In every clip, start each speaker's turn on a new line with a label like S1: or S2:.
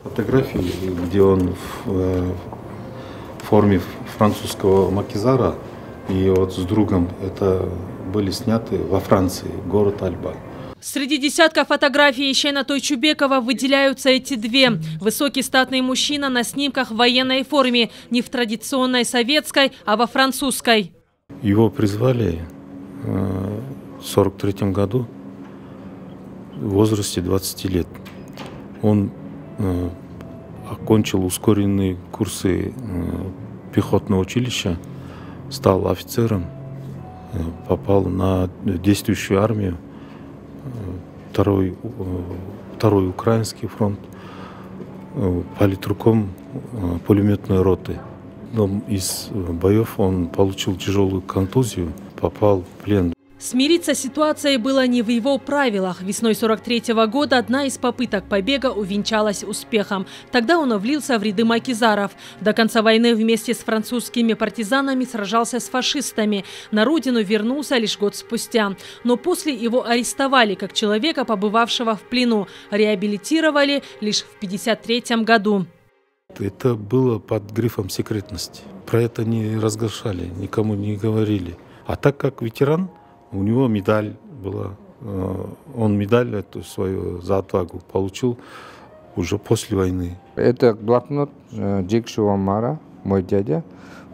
S1: Фотографии, где он в форме французского макизара и вот с другом, это были сняты во Франции, город Альба.
S2: Среди десятка фотографий Ещена Тойчубекова выделяются эти две. Высокий статный мужчина на снимках в военной форме, не в традиционной советской, а во французской.
S1: Его призвали в 1943 году в возрасте 20 лет. Он окончил ускоренные курсы пехотного училища, стал офицером, попал на действующую армию, второй Украинский фронт, политруком пулеметной роты. Но из боев он получил тяжелую контузию, попал в плен.
S2: Смириться с ситуацией было не в его правилах. Весной 1943 года одна из попыток побега увенчалась успехом. Тогда он влился в ряды макизаров. До конца войны вместе с французскими партизанами сражался с фашистами. На родину вернулся лишь год спустя. Но после его арестовали как человека, побывавшего в плену. Реабилитировали лишь в 1953 году.
S1: Это было под грифом секретности. Про это не разглашали, никому не говорили. А так как ветеран, у него медаль была. Он медаль эту свою за отвагу получил уже после войны.
S3: Это блокнот Джекишева Омара, мой дядя,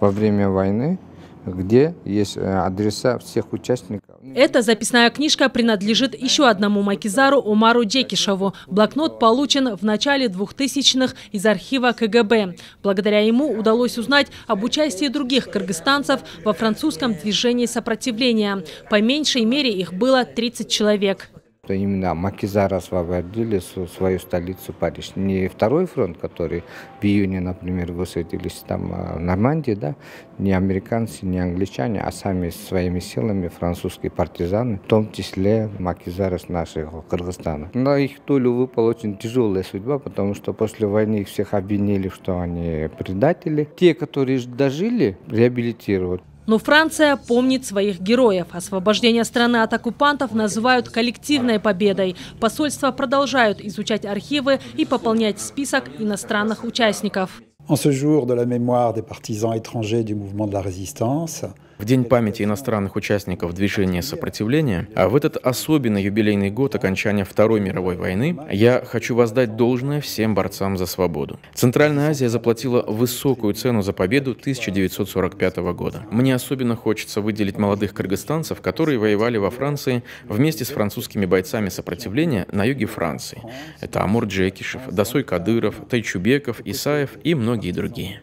S3: во время войны, где есть адреса всех участников.
S2: Эта записная книжка принадлежит еще одному макизару Омару Джекишеву. Блокнот получен в начале 2000-х из архива КГБ. Благодаря ему удалось узнать об участии других кыргызстанцев во французском движении сопротивления. По меньшей мере их было 30 человек.
S3: Именно макизары освободили свою столицу Париж. Не второй фронт, который в июне, например, высадились там в Нормандии, да? Не американцы, не англичане, а сами своими силами французские партизаны, в том числе макизары с нашего Кыргызстана. Но их долю выпала очень тяжелая судьба, потому что после войны их всех обвинили, что они предатели. Те, которые дожили, реабилитировали.
S2: Но Франция помнит своих героев. Освобождение страны от оккупантов называют коллективной победой. Посольства продолжают изучать архивы и пополнять список иностранных участников.
S4: En ce jour de la mémoire des partisans étrangers du mouvement de la résistance,
S5: в День памяти иностранных участников движения сопротивления, а в этот особенно юбилейный год окончания Второй мировой войны, я хочу воздать должное всем борцам за свободу. Центральная Азия заплатила высокую цену за победу 1945 года. Мне особенно хочется выделить молодых кыргызстанцев, которые воевали во Франции вместе с французскими бойцами сопротивления на юге Франции. Это Амур Джекишев, Досой Кадыров, Тайчубеков, Исаев и многие другие.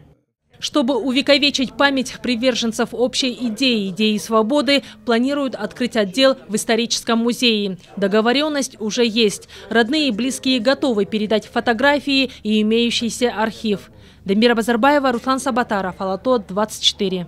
S2: Чтобы увековечить память приверженцев общей идеи свободы, планируют открыть отдел в историческом музее. Договоренность уже есть. Родные и близкие готовы передать фотографии и имеющийся архив. Дамира Базарбаева, Руслан Сабатаров, Ала-То, 24.